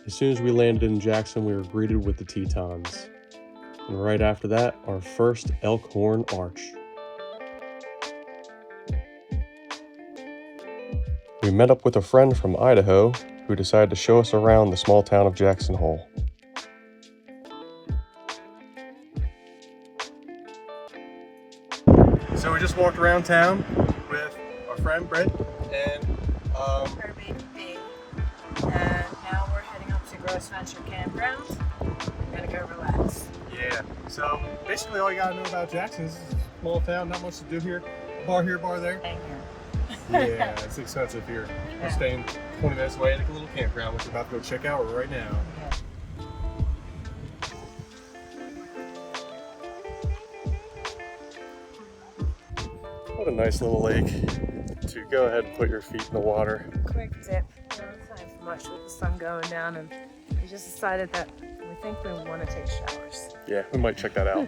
As soon as we landed in Jackson, we were greeted with the Tetons. And right after that, our first Elkhorn Arch. We met up with a friend from Idaho who decided to show us around the small town of Jackson Hole. So we just walked around town with our friend Britt and her baby. And now we're heading up to Gross Venture Campground. We're gonna go relax. Yeah, so basically all you gotta know about Jackson is it's a small town, not much to do here. Bar here, bar there. Hang here. Yeah, it's expensive here. We're staying 20 minutes away at a little campground, which we're about to go check out right now. What a nice little lake to go ahead and put your feet in the water. Quick dip. No time for much with the sun going down, and we just decided that we think we want to take showers. Yeah, we might check that out.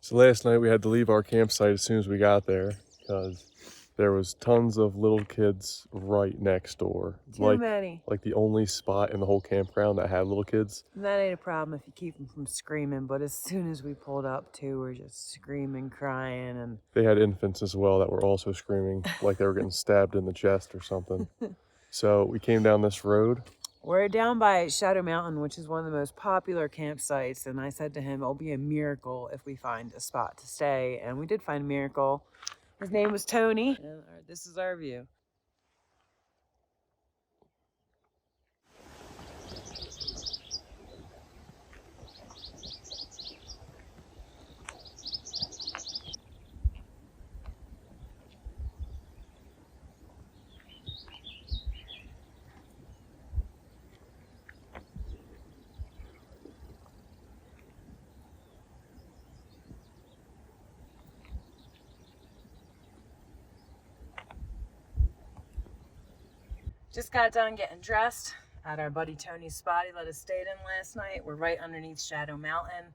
So last night we had to leave our campsite as soon as we got there because there was tons of little kids right next door. Too many. Like the only spot in the whole campground that had little kids. And that ain't a problem if you keep them from screaming, but as soon as we pulled up too, we're just screaming, crying, and they had infants as well that were also screaming like they were getting stabbed in the chest or something. So we came down this road. We're down by Shadow Mountain, which is one of the most popular campsites. And I said to him, it'll be a miracle if we find a spot to stay. And we did find a miracle. His name was Tony. And this is our view. Just got done getting dressed at our buddy Tony's spot. He let us stay in last night. We're right underneath Shadow Mountain.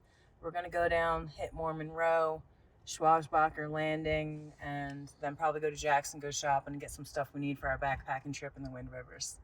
We're gonna go down, hit Mormon Row, Schwabsbacher Landing, and then probably go to Jackson, go shopping, and get some stuff we need for our backpacking trip in the Wind Rivers.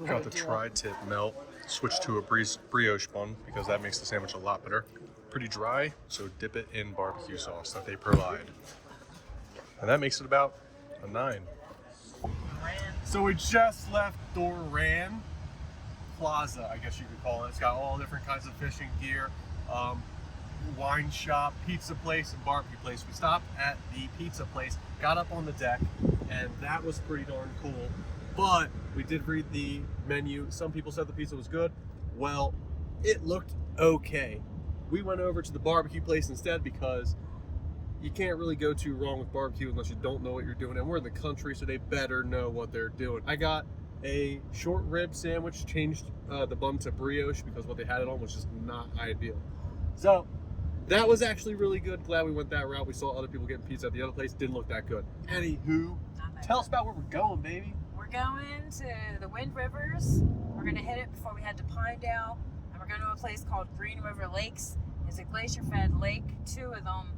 Got the tri-tip melt, switched to a brioche bun because that makes the sandwich a lot better. Pretty dry, so dip it in barbecue sauce that they provide. And that makes it about a 9. So we just left Doran Plaza, I guess you could call it. It's got all different kinds of fishing gear, wine shop, pizza place, and barbecue place. We stopped at the pizza place, got up on the deck, and that was pretty darn cool. But we did read the menu. Some people said the pizza was good. Well, it looked okay. We went over to the barbecue place instead because you can't really go too wrong with barbecue unless you don't know what you're doing. And we're in the country, so they better know what they're doing. I got a short rib sandwich, changed the bun to brioche because what they had it on was just not ideal. So that was actually really good. Glad we went that route. We saw other people getting pizza at the other place. Didn't look that good. Anywho, tell us about where we're going, baby. We're going to the Wind Rivers. We're going to hit it before we head to Pinedale. And we're going to a place called Green River Lakes. It's a glacier-fed lake, 2 of them,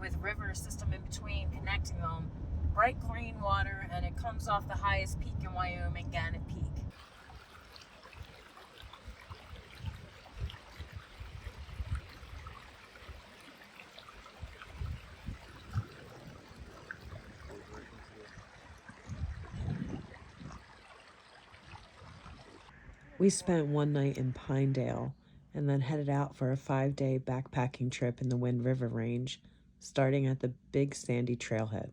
with river system in between connecting them. Bright green water, and it comes off the highest peak in Wyoming, Gannett Peak. We spent one night in Pinedale and then headed out for a 5-day backpacking trip in the Wind River Range, starting at the Big Sandy Trailhead.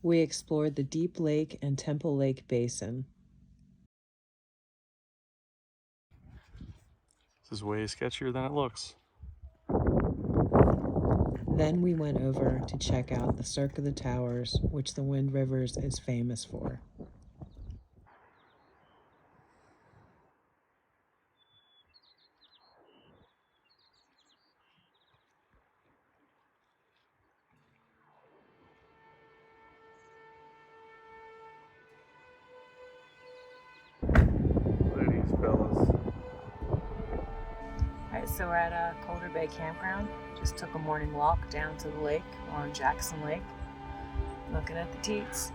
We explored the Deep Lake and Temple Lake Basin. This is way sketchier than it looks. Then we went over to check out the Cirque of the Towers, which the Wind Rivers is famous for. Ladies, fellas. Alright, so we're at Colder Bay Campground. Just took a morning walk down to the lake, on Jackson Lake, looking at the teats.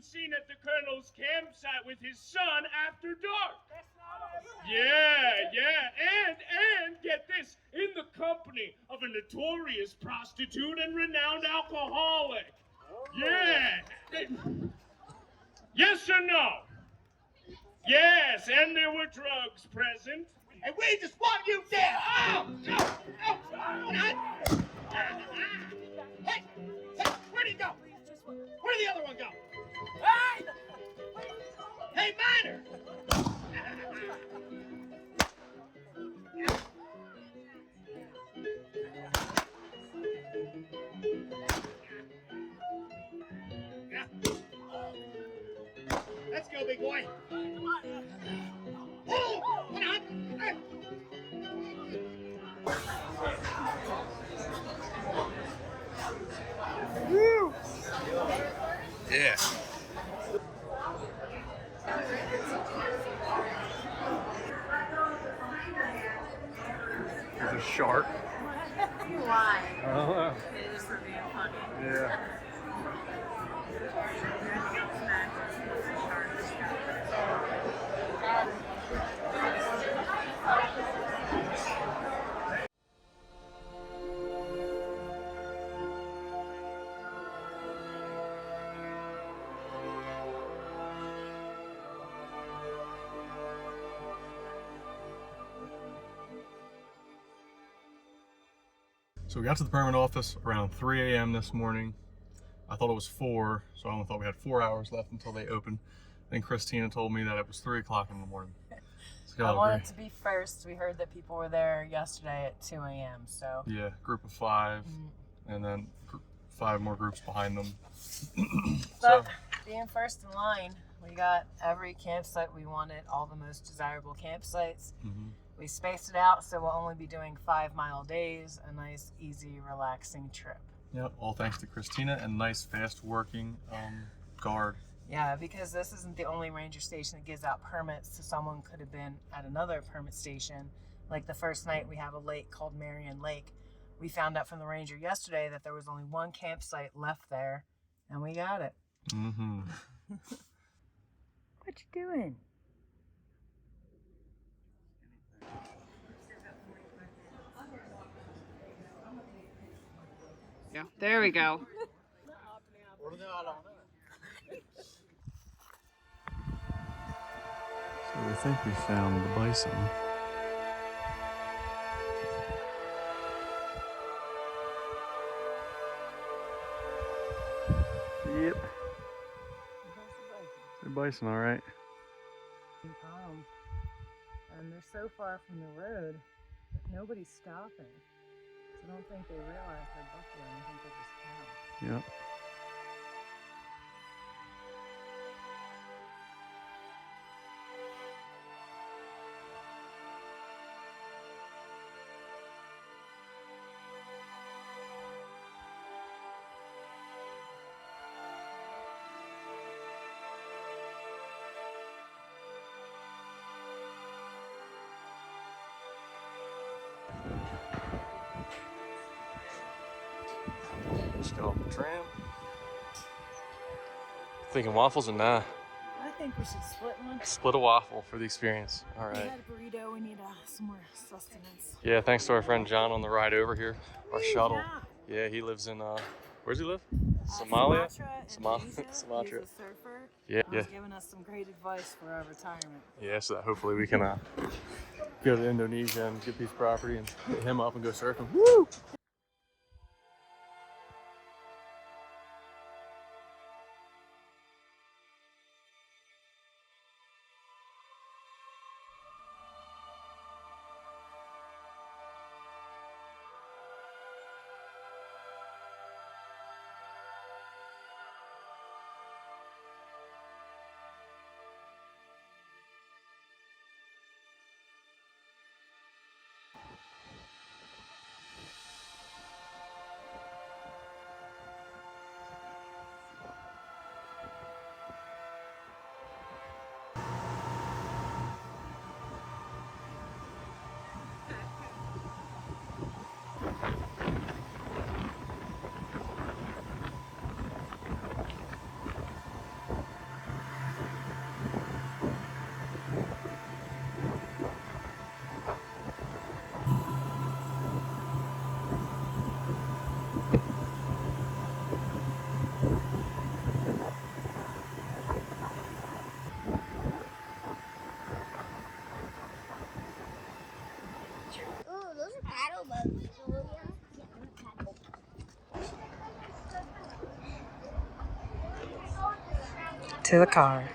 Seen at the colonel's campsite with his son after dark. Yeah, and get this, in the company of a notorious prostitute and renowned alcoholic. Yeah. Yes or no? Yes, and there were drugs present. And we just want you dead. Hey, where'd he go? Where'd the other one go? Hey, Miner! Hey! Woo! Yeah. There's a shark. Why? I don't know. It is for being funny. Yeah. So we got to the permit office around 3 a.m. this morning. I thought it was 4, so I only thought we had 4 hours left until they opened. Then Christina told me that it was 3 o'clock in the morning. I wanted to be first. We heard that people were there yesterday at 2 a.m. So yeah, group of 5, and then 5 more groups behind them. But being first in line, we got every campsite we wanted, all the most desirable campsites. We spaced it out, so we'll only be doing 5-mile days, a nice, easy, relaxing trip. Yep, all thanks to Christina and nice, fast-working guard. Yeah, because this isn't the only ranger station that gives out permits, so someone could have been at another permit station. Like the first night, we have a lake called Marion Lake. We found out from the ranger yesterday that there was only 1 campsite left there, and we got it. What you doing? Yeah, there we go. So we think we found the bison. Yep. They're bison, all right. And they're so far from the road that nobody's stopping. So I don't think they realize they're buffalo. I think they're just cows. Yep. Just got off the tram. Thinking waffles or nah? I think we should split one. Split a waffle for the experience. All We right. had a burrito. We need some more sustenance. Yeah, thanks to our friend John on the ride over here. Our shuttle. John? Yeah, he lives in, where's he live? Somalia? Sumatra. Sumatra. He's a surfer. Yeah, yeah. He's giving us some great advice for our retirement. Yeah, so that hopefully we can go to Indonesia and get a piece of property and hit him up and go surfing. Woo! To the car.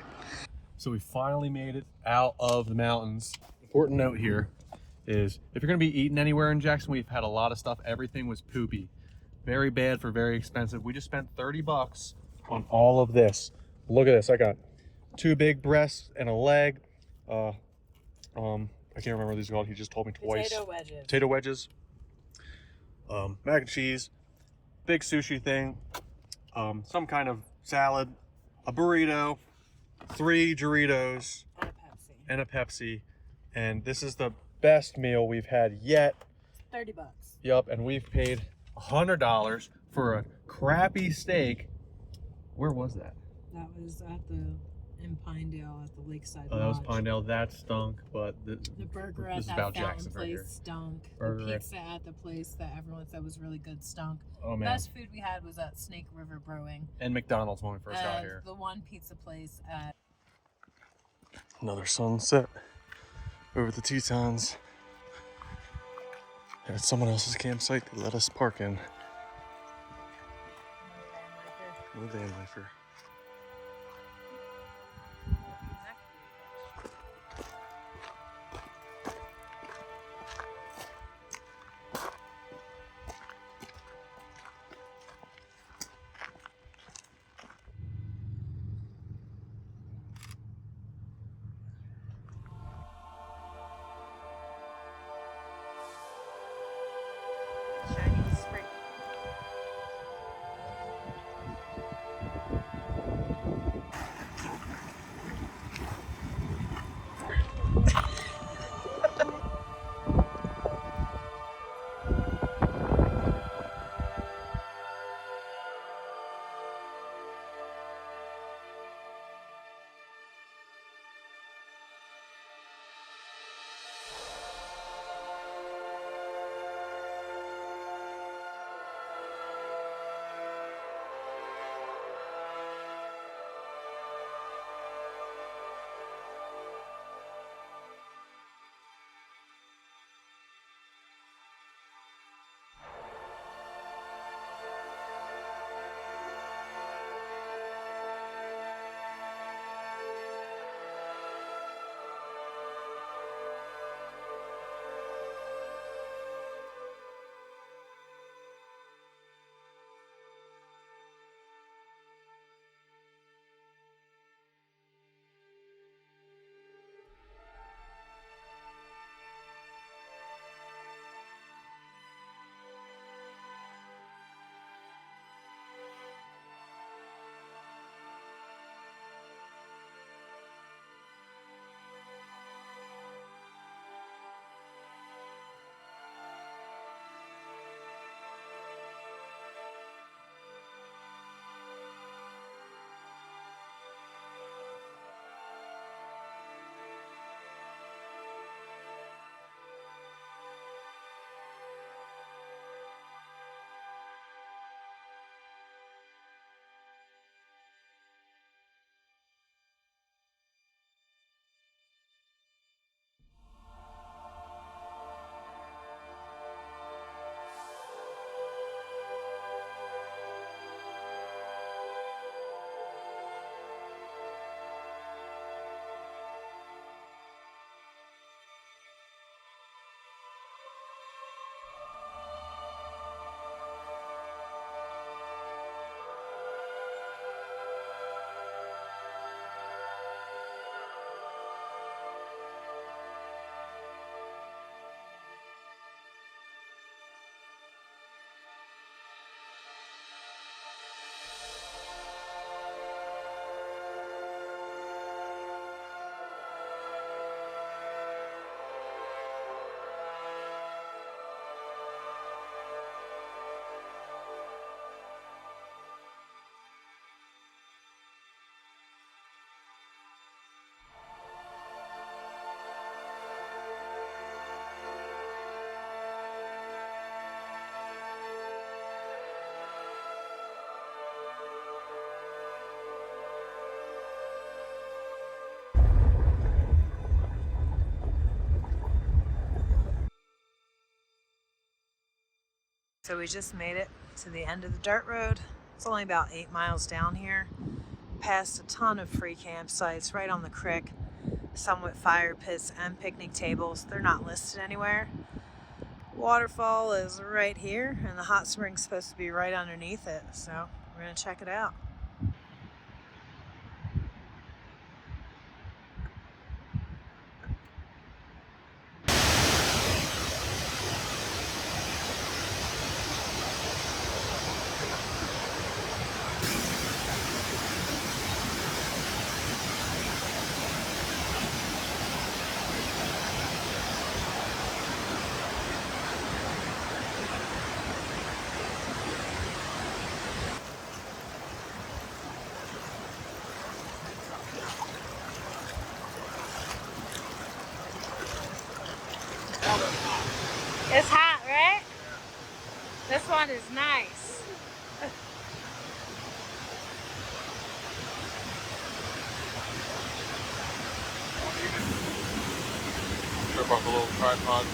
So we finally made it out of the mountains. Important note here is if you're gonna be eating anywhere in Jackson, we've had a lot of stuff. Everything was poopy. Very bad for very expensive. We just spent 30 bucks on all of this. Look at this, I got 2 big breasts and a leg. I can't remember what these are called. He just told me twice. Potato wedges. Potato wedges. Mac and cheese. Big sushi thing. Some kind of salad. A burrito. 3 Doritos. And a Pepsi. And a Pepsi. And this is the best meal we've had yet. $30. Yup, and we've paid $100 for a crappy steak. Where was that? That was in Pinedale at the Lakeside Oh, that was Lodge. Pinedale. That stunk, but The burger at this is that about fountain Jackson place right here. stunk. Burger. The pizza at the place that everyone said was really good stunk. Oh The man. best food we had was at Snake River Brewing. And McDonald's when we first got And here. the one pizza place at... Another sunset over the Tetons. And it's someone else's campsite they let us park in. With van lifer. Chinese spring. So we just made it to the end of the dirt road. It's only about 8 miles down here. Past a ton of free campsites right on the creek. Some with fire pits and picnic tables. They're not listed anywhere. Waterfall is right here, and the hot spring's supposed to be right underneath it. So we're gonna check it out. This one is nice. Strip off a little tripod.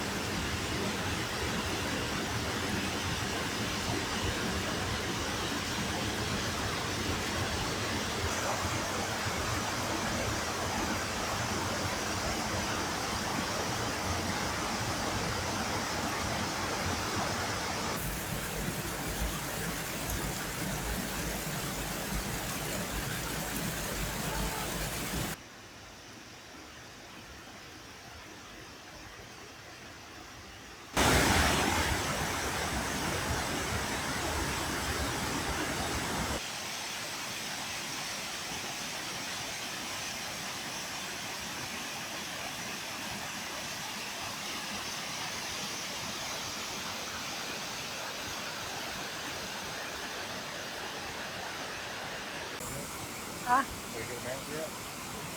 Huh? Is that a good amount yet?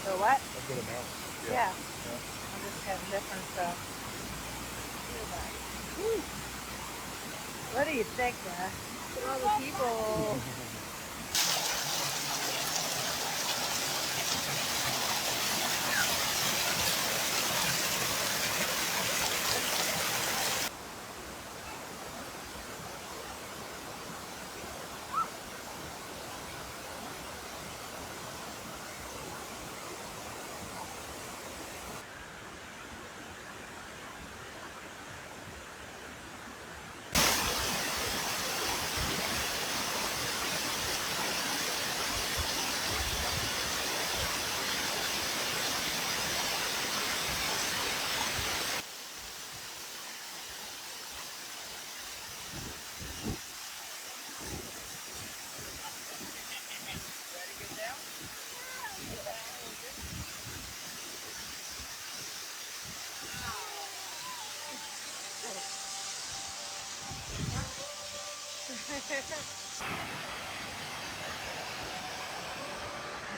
So what? A good amount. Yeah. I'm just getting different stuff. Woo. What do you think, Dad? All the people.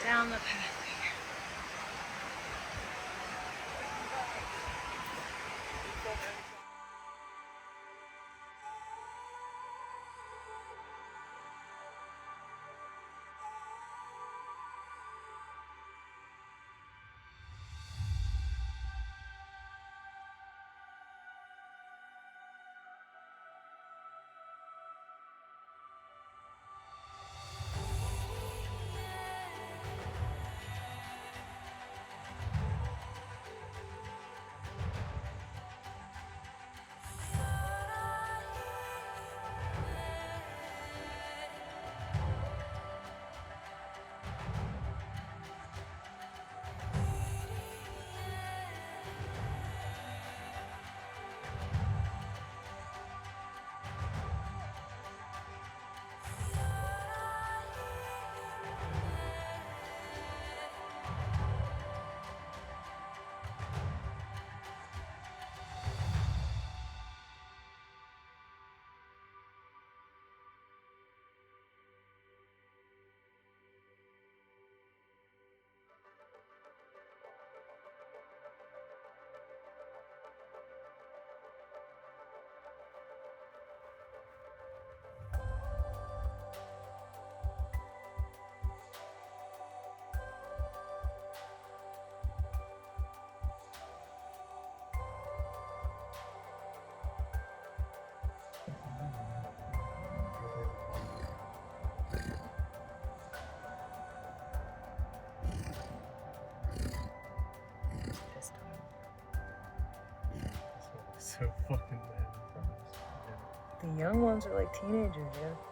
Down the path. So fucking bad. The young ones are like teenagers, yeah.